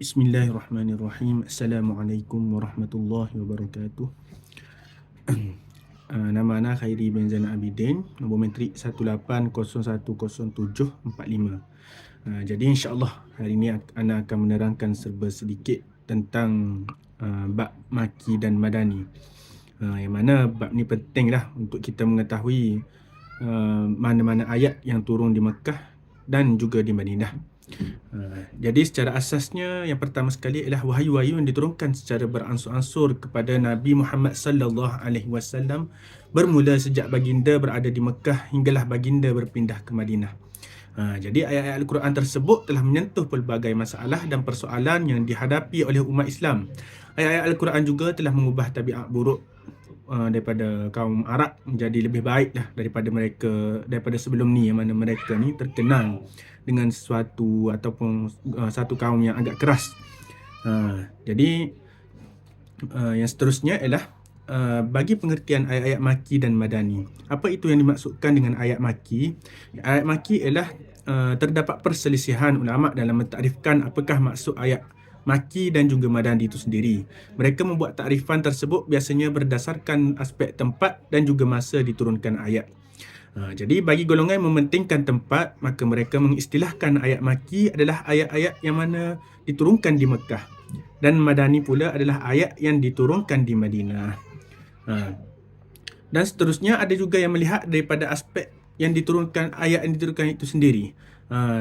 Bismillahirrahmanirrahim. Assalamualaikum warahmatullahi wabarakatuh. Nama ana Khairi bin Zainal Abidin, nombor matrik 18010745. Jadi insya-Allah hari ini ana akan menerangkan serba sedikit tentang bab maki dan madani. Yang mana bab ni pentinglah untuk kita mengetahui mana-mana ayat yang turun di Mekah dan juga di Madinah. Jadi secara asasnya yang pertama sekali ialah wahyu-wahyu yang diturunkan secara beransur-ansur kepada Nabi Muhammad sallallahu alaihi wasallam bermula sejak baginda berada di Mekah hinggalah baginda berpindah ke Madinah. Jadi ayat-ayat Al-Quran tersebut telah menyentuh pelbagai masalah dan persoalan yang dihadapi oleh umat Islam. Ayat-ayat Al-Quran juga telah mengubah tabiat buruk daripada kaum Arab menjadi lebih baik daripada sebelum ni, yang mana mereka ni terkenal dengan sesuatu ataupun satu kaum yang agak keras. Jadi yang seterusnya ialah bagi pengertian ayat-ayat maki dan madani. Apa itu yang dimaksudkan dengan ayat maki? Ayat maki ialah terdapat perselisihan ulama dalam mentakrifkan apakah maksud ayat maki dan juga madani itu sendiri. Mereka membuat takrifan tersebut biasanya berdasarkan aspek tempat dan juga masa diturunkan ayat. Jadi bagi golongan yang mementingkan tempat, maka mereka mengistilahkan ayat maki adalah ayat-ayat yang mana diturunkan di Mekah, dan madani pula adalah ayat yang diturunkan di Madinah. Dan seterusnya ada juga yang melihat daripada aspek yang diturunkan ayat yang diturunkan itu sendiri.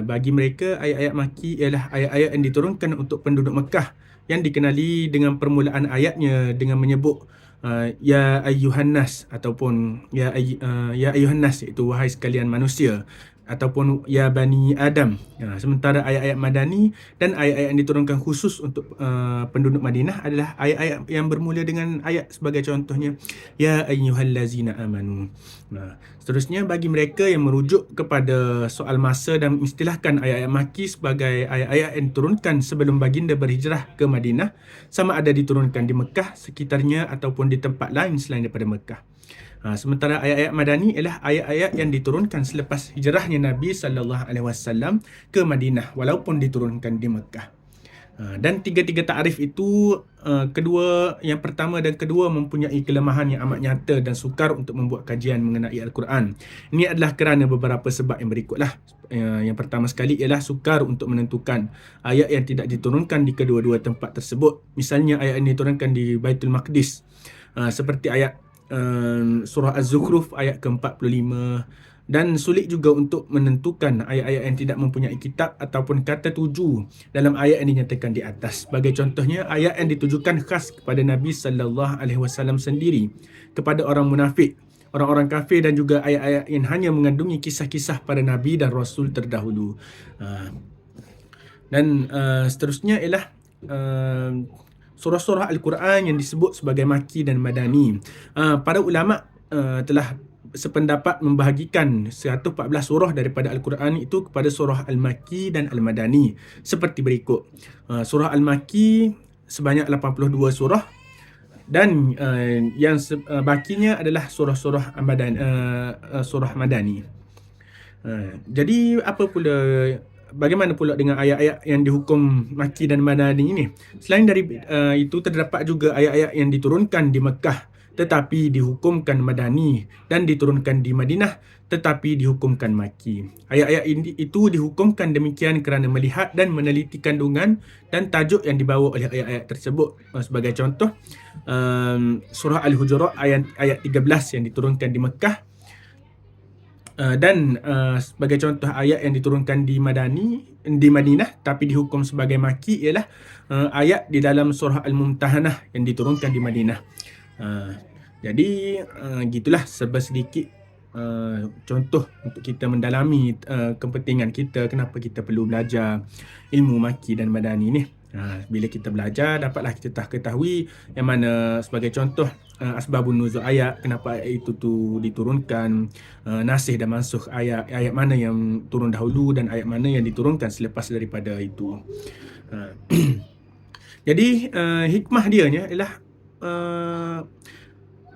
Bagi mereka ayat-ayat maki ialah ayat-ayat yang diturunkan untuk penduduk Mekah yang dikenali dengan permulaan ayatnya dengan menyebut ya ayyuhan nas ataupun ya ayyuhan nas, iaitu wahai sekalian manusia, ataupun ya bani Adam. Sementara ayat-ayat madani dan ayat-ayat yang diturunkan khusus untuk penduduk Madinah adalah ayat-ayat yang bermula dengan ayat sebagai contohnya ya ayyuhallazina amanu. Seterusnya bagi mereka yang merujuk kepada soal masa dan mengistilahkan ayat-ayat maki sebagai ayat-ayat yang diturunkan sebelum baginda berhijrah ke Madinah, sama ada diturunkan di Mekah sekitarnya ataupun di tempat lain selain daripada Mekah. Sementara ayat-ayat madani ialah ayat-ayat yang diturunkan selepas hijrahnya Nabi sallallahu alaihi wasallam ke Madinah walaupun diturunkan di Mekah. Dan tiga-tiga takrif itu, yang pertama dan kedua mempunyai kelemahan yang amat nyata dan sukar untuk membuat kajian mengenai Al-Quran. Ini adalah kerana beberapa sebab yang berikutlah. Yang pertama sekali ialah sukar untuk menentukan ayat yang tidak diturunkan di kedua-dua tempat tersebut. Misalnya ayat yang diturunkan di Baitul Maqdis, seperti ayat surah Az-Zukhruf ayat ke-45, dan sulit juga untuk menentukan ayat-ayat yang tidak mempunyai kitab ataupun kata tuju dalam ayat yang dinyatakan di atas. Sebagai contohnya ayat yang ditujukan khas kepada Nabi sallallahu alaihi wasallam sendiri, kepada orang munafik, orang-orang kafir, dan juga ayat-ayat yang hanya mengandungi kisah-kisah para nabi dan rasul terdahulu. Dan seterusnya ialah surah-surah Al-Quran yang disebut sebagai maki dan madani. Para ulama telah sependapat membahagikan 114 surah daripada Al-Quran itu kepada surah Al-Maki dan Al-Madani seperti berikut. Surah Al-Maki sebanyak 82 surah, dan yang bakinya adalah surah-surah surah Madani. Jadi bagaimana pula dengan ayat-ayat yang dihukum maki dan madani ini? Selain dari itu, terdapat juga ayat-ayat yang diturunkan di Mekah tetapi dihukumkan madani, dan diturunkan di Madinah tetapi dihukumkan maki. Ayat-ayat itu dihukumkan demikian kerana melihat dan meneliti kandungan dan tajuk yang dibawa oleh ayat-ayat tersebut. Sebagai contoh, surah Al-Hujurat ayat 13 yang diturunkan di Mekah, dan sebagai contoh ayat yang diturunkan di Madinah tapi dihukum sebagai maki ialah ayat di dalam surah Al-Mumtahanah yang diturunkan di Madinah. Jadi gitulah serba sedikit contoh untuk kita mendalami kepentingan kita, kenapa kita perlu belajar ilmu maki dan madani ni. Bila kita belajar, dapatlah kita ketahui yang mana sebagai contoh asbabun nuzul ayat, kenapa ayat itu tu diturunkan, nasih dan mansukh ayat mana yang turun dahulu dan ayat mana yang diturunkan selepas daripada itu. Jadi hikmah dia ialah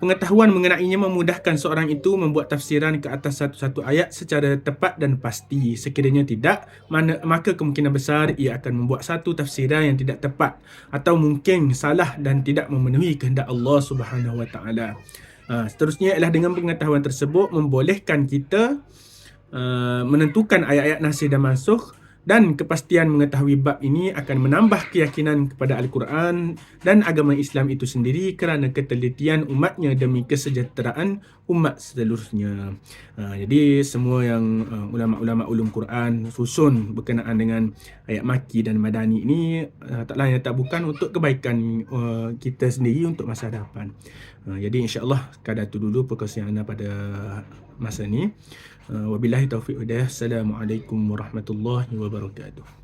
pengetahuan mengenainya memudahkan seorang itu membuat tafsiran ke atas satu-satu ayat secara tepat dan pasti. Sekiranya tidak, maka kemungkinan besar ia akan membuat satu tafsiran yang tidak tepat atau mungkin salah dan tidak memenuhi kehendak Allah Subhanahu Wa Taala. Seterusnya ialah dengan pengetahuan tersebut membolehkan kita menentukan ayat-ayat nasikh dan mansukh, dan kepastian mengetahui bab ini akan menambah keyakinan kepada Al-Quran dan agama Islam itu sendiri kerana ketelitian umatnya demi kesejahteraan umat seterusnya. Jadi semua yang ulama-ulama ulum Quran susun berkenaan dengan ayat maki dan madani ini tak lain tak bukan untuk kebaikan kita sendiri untuk masa hadapan. Jadi insya-Allah sekadar itu dulu perkongsian anda pada masa ni. Wabillahi taufiq hidayah. Assalamualaikum warahmatullahi wabarakatuh.